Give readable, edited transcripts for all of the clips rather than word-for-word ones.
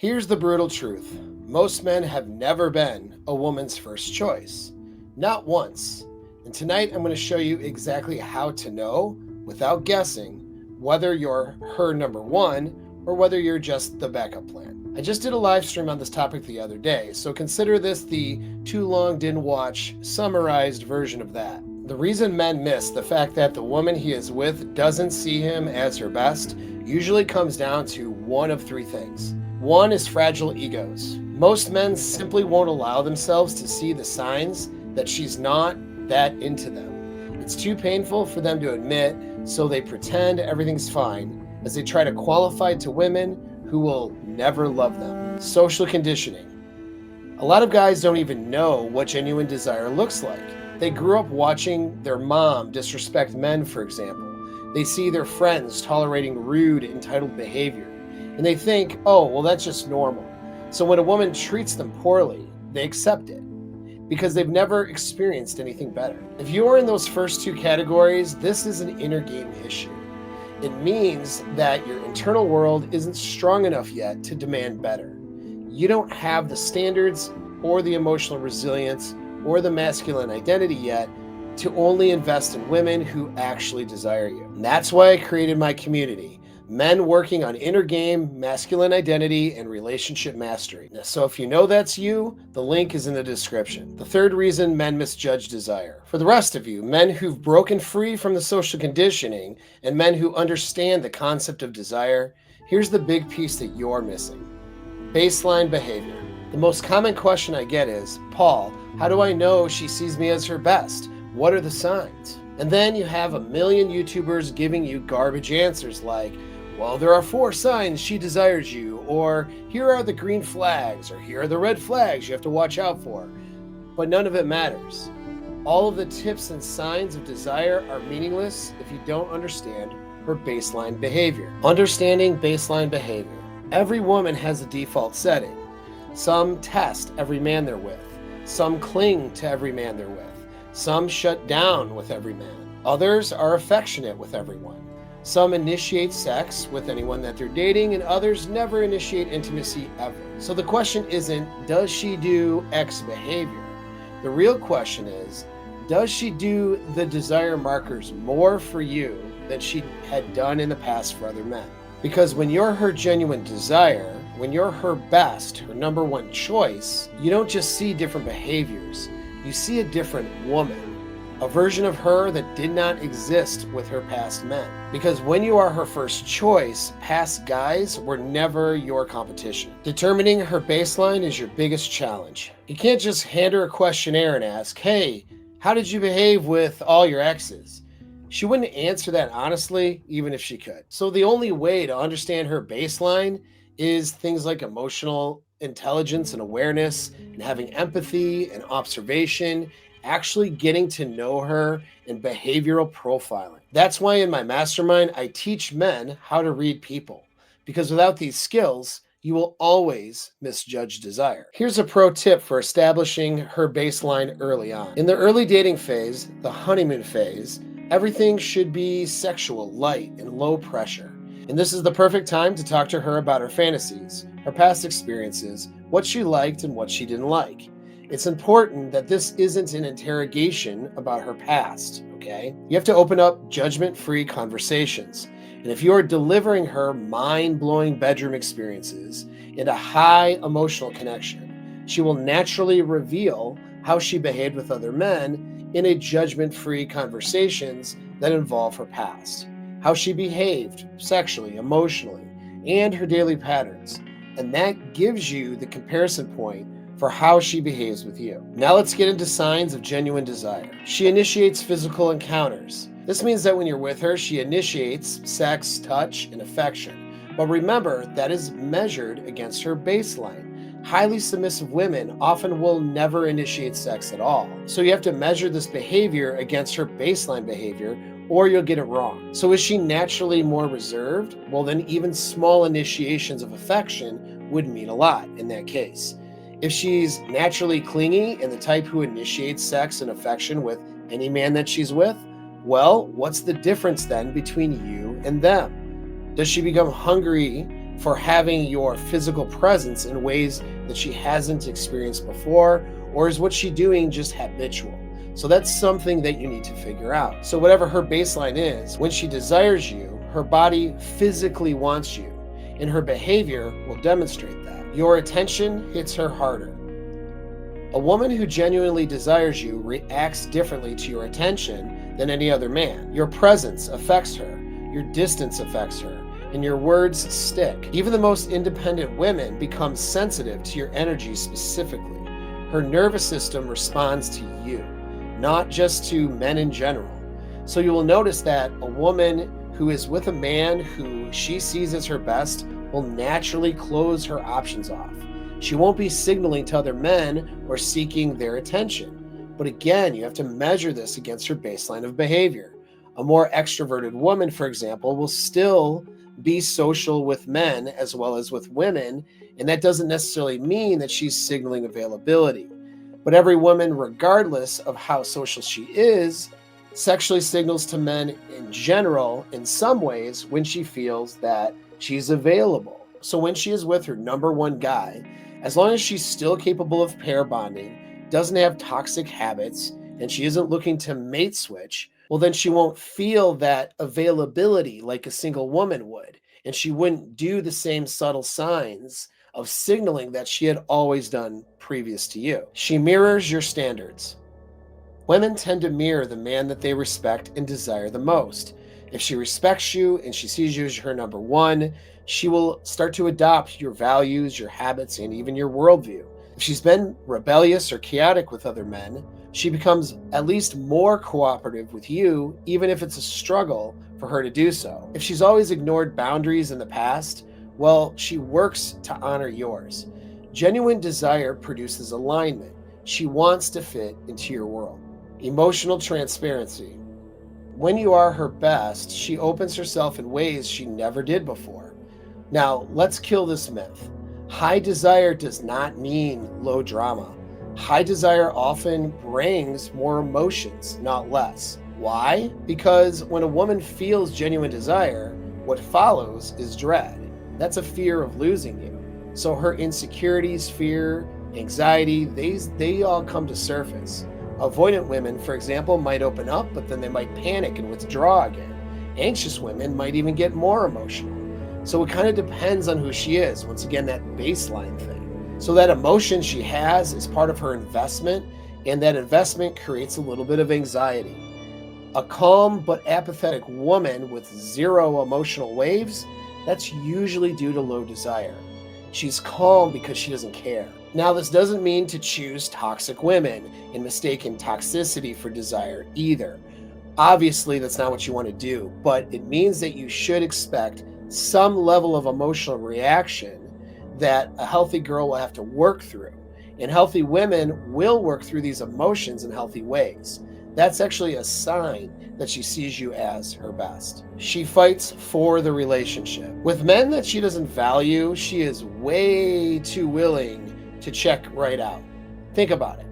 Here's the brutal truth. Most men have never been a woman's first choice. Not once. And tonight I'm going to show you exactly how to know, without guessing, whether you're her number one or whether you're just the backup plan. I just did a live stream on this topic the other day, so consider this the too long didn't watch summarized version of that. The reason men miss the fact that the woman he is with doesn't see him as her best usually comes down to one of three things. One is fragile egos. Most men simply won't allow themselves to see the signs that she's not that into them. It's too painful for them to admit, so they pretend everything's fine as they try to qualify to women who will never love them. Social conditioning. A lot of guys don't even know what genuine desire looks like. They grew up watching their mom disrespect men, for example. They see their friends tolerating rude, entitled behavior, and they think, oh, well, that's just normal. So when a woman treats them poorly, they accept it because they've never experienced anything better. If you're in those first two categories, this is an inner game issue. It means that your internal world isn't strong enough yet to demand better. You don't have the standards or the emotional resilience or the masculine identity yet to only invest in women who actually desire you. And that's why I created my community, men working on inner game, masculine identity, and relationship mastery. So if you know that's you, the link is in the description. The third reason men misjudge desire. For the rest of you, men who've broken free from the social conditioning and men who understand the concept of desire, here's the big piece that you're missing. Baseline behavior. The most common question I get is, Paul, how do I know she sees me as her best? What are the signs? And then you have a million YouTubers giving you garbage answers like, well, there are 4 signs she desires you, or here are the green flags, or here are the red flags you have to watch out for. But none of it matters. All of the tips and signs of desire are meaningless if you don't understand her baseline behavior. Understanding baseline behavior. Every woman has a default setting. Some test every man they're with. Some cling to every man they're with. Some shut down with every man. Others are affectionate with everyone. Some initiate sex with anyone that they're dating, and others never initiate intimacy ever. So the question isn't, does she do X behavior? The real question is, does she do the desire markers more for you than she had done in the past for other men? Because when you're her genuine desire, when you're her best, her number one choice, you don't just see different behaviors. You see a different woman. A version of her that did not exist with her past men. Because when you are her first choice, past guys were never your competition. Determining her baseline is your biggest challenge. You can't just hand her a questionnaire and ask, hey, how did you behave with all your exes? She wouldn't answer that honestly, even if she could. So the only way to understand her baseline is things like emotional intelligence and awareness, and having empathy and observation, actually getting to know her, and behavioral profiling. That's why in my mastermind, I teach men how to read people, because without these skills, you will always misjudge desire. Here's a pro tip for establishing her baseline early on. In the early dating phase, the honeymoon phase, everything should be sexual, light, and low pressure. And this is the perfect time to talk to her about her fantasies, her past experiences, what she liked and what she didn't like. It's important that this isn't an interrogation about her past, okay? You have to open up judgment-free conversations. And if you are delivering her mind-blowing bedroom experiences and a high emotional connection, she will naturally reveal how she behaved with other men in a judgment-free conversations that involve her past, how she behaved sexually, emotionally, and her daily patterns. And that gives you the comparison point for how she behaves with you. Now let's get into signs of genuine desire. She initiates physical encounters. This means that when you're with her, she initiates sex, touch, and affection. But remember, that is measured against her baseline. Highly submissive women often will never initiate sex at all. So you have to measure this behavior against her baseline behavior, or you'll get it wrong. So is she naturally more reserved? Well, then even small initiations of affection would mean a lot in that case. If she's naturally clingy and the type who initiates sex and affection with any man that she's with, well, what's the difference then between you and them? Does she become hungry for having your physical presence in ways that she hasn't experienced before, or is what she doing just habitual? So that's something that you need to figure out. So whatever her baseline is, when she desires you, her body physically wants you, and her behavior will demonstrate that. Your attention hits her harder. A woman who genuinely desires you reacts differently to your attention than any other man. Your presence affects her, your distance affects her, and your words stick. Even the most independent women become sensitive to your energy specifically. Her nervous system responds to you, not just to men in general. So you will notice that a woman who is with a man who she sees as her best will naturally close her options off. She won't be signaling to other men or seeking their attention. But again, you have to measure this against her baseline of behavior. A more extroverted woman, for example, will still be social with men as well as with women, and that doesn't necessarily mean that she's signaling availability. But every woman, regardless of how social she is, sexually signals to men in general in some ways when she feels that she's available. So when she is with her number one guy, as long as she's still capable of pair bonding, doesn't have toxic habits, and she isn't looking to mate switch, well, then she won't feel that availability like a single woman would. And she wouldn't do the same subtle signs of signaling that she had always done previous to you. She mirrors your standards. Women tend to mirror the man that they respect and desire the most. If she respects you and she sees you as her number one, she will start to adopt your values, your habits, and even your worldview. If she's been rebellious or chaotic with other men, she becomes at least more cooperative with you, even if it's a struggle for her to do so. If she's always ignored boundaries in the past, well, she works to honor yours. Genuine desire produces alignment. She wants to fit into your world. Emotional transparency. When you are her best, she opens herself in ways she never did before. Now, let's kill this myth. High desire does not mean low drama. High desire often brings more emotions, not less. Why? Because when a woman feels genuine desire, what follows is dread. That's a fear of losing you. So her insecurities, fear, anxiety, they all come to surface. Avoidant women, for example, might open up, but then they might panic and withdraw again. Anxious women might even get more emotional. So it kind of depends on who she is. Once again, that baseline thing. So that emotion she has is part of her investment, and that investment creates a little bit of anxiety. A calm but apathetic woman with zero emotional waves, that's usually due to low desire. She's calm because she doesn't care. Now, this doesn't mean to choose toxic women and mistaken toxicity for desire either. Obviously, that's not what you want to do, but it means that you should expect some level of emotional reaction that a healthy girl will have to work through. And healthy women will work through these emotions in healthy ways. That's actually a sign that she sees you as her best. She fights for the relationship. With men that she doesn't value, she is way too willing to check right out. Think about it.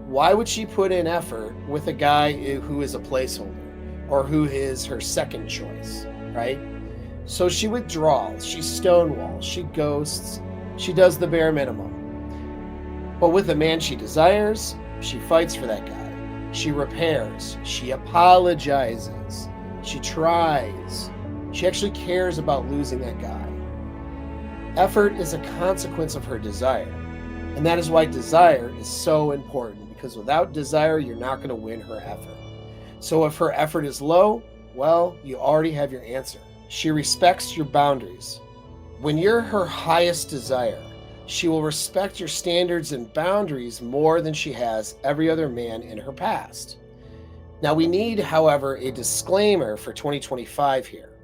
Why would she put in effort with a guy who is a placeholder or who is her second choice, right? So she withdraws, she stonewalls, she ghosts, she does the bare minimum. But with a man she desires, she fights for that guy. She repairs, she apologizes, she tries. She actually cares about losing that guy. Effort is a consequence of her desire. And that is why desire is so important, because without desire, you're not going to win her effort. So if her effort is low, well, you already have your answer. She respects your boundaries. When you're her highest desire, she will respect your standards and boundaries more than she has every other man in her past. Now, we need, however, a disclaimer for 2025 here.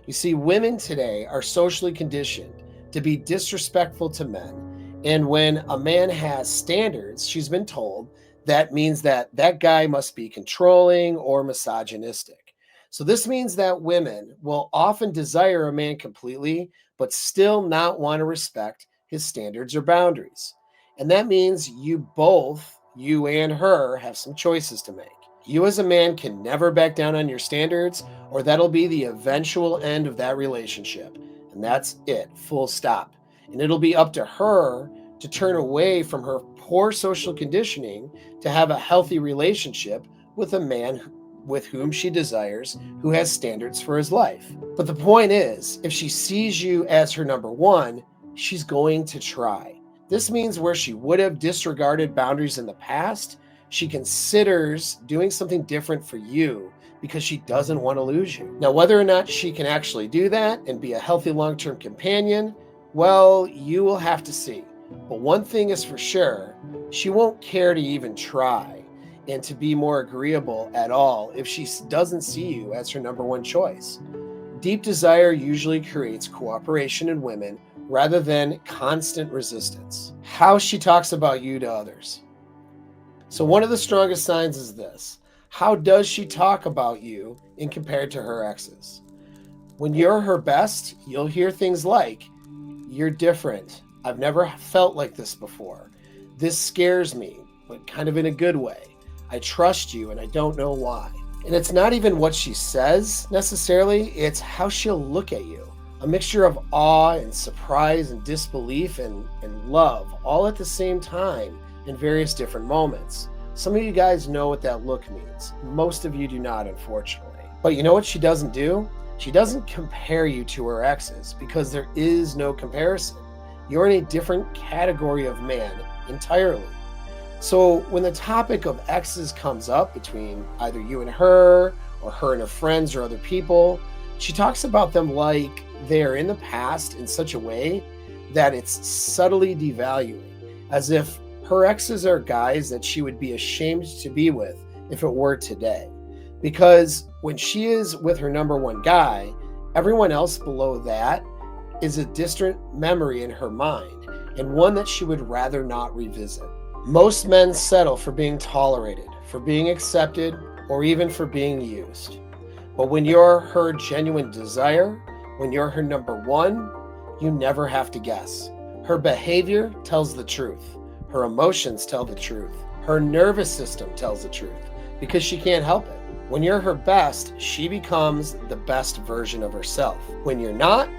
You see, women today are socially conditioned to be disrespectful to men. And when a man has standards, she's been told that means that that guy must be controlling or misogynistic. So this means that women will often desire a man completely, but still not want to respect his standards or boundaries. And that means you and her, have some choices to make. You as a man can never back down on your standards, or that'll be the eventual end of that relationship. And that's it, full stop. And it'll be up to her to turn away from her poor social conditioning to have a healthy relationship with a man with whom she desires, who has standards for his life. But the point is, if she sees you as her number one, she's going to try. This means where she would have disregarded boundaries in the past, she considers doing something different for you because she doesn't want to lose you. Now, whether or not she can actually do that and be a healthy long-term companion, well, you will have to see. But one thing is for sure, she won't care to even try and to be more agreeable at all if she doesn't see you as her number one choice. Deep desire usually creates cooperation in women rather than constant resistance. How she talks about you to others. So one of the strongest signs is this. How does she talk about you in compared to her exes? When you're her best, you'll hear things like, "You're different. I've never felt like this before. This scares me, but kind of in a good way. I trust you and I don't know why." And it's not even what she says necessarily, it's how she'll look at you. A mixture of awe and surprise and disbelief and love all at the same time in various different moments. Some of you guys know what that look means. Most of you do not, unfortunately. But you know what she doesn't do? She doesn't compare you to her exes because there is no comparison. You're in a different category of man entirely. So when the topic of exes comes up between either you and her or her and her friends or other people, she talks about them like they're in the past in such a way that it's subtly devaluing, as if her exes are guys that she would be ashamed to be with if it were today. Because when she is with her number one guy, everyone else below that is a distant memory in her mind and one that she would rather not revisit. Most men settle for being tolerated, for being accepted, or even for being used. But when you're her genuine desire, when you're her number one, you never have to guess. Her behavior tells the truth. Her emotions tell the truth. Her nervous system tells the truth because she can't help it. When you're her best, she becomes the best version of herself. When you're not,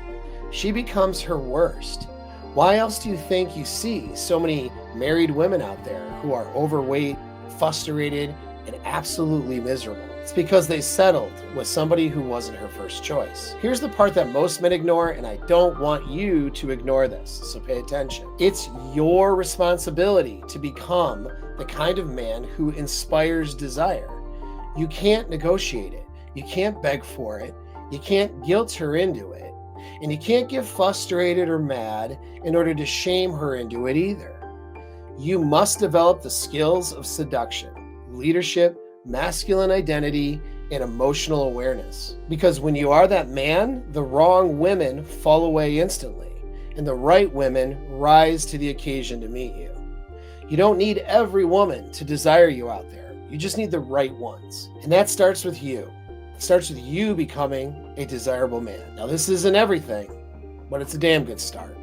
she becomes her worst. Why else do you think you see so many married women out there who are overweight, frustrated, and absolutely miserable? It's because they settled with somebody who wasn't her first choice. Here's the part that most men ignore, and I don't want you to ignore this, so pay attention. It's your responsibility to become the kind of man who inspires desire. You can't negotiate it. You can't beg for it. You can't guilt her into it. And you can't get frustrated or mad in order to shame her into it either. You must develop the skills of seduction, leadership, masculine identity, and emotional awareness. Because when you are that man, the wrong women fall away instantly, and the right women rise to the occasion to meet you. You don't need every woman to desire you out there. You just need the right ones. And that starts with you. It starts with you becoming a desirable man. Now, this isn't everything, but it's a damn good start.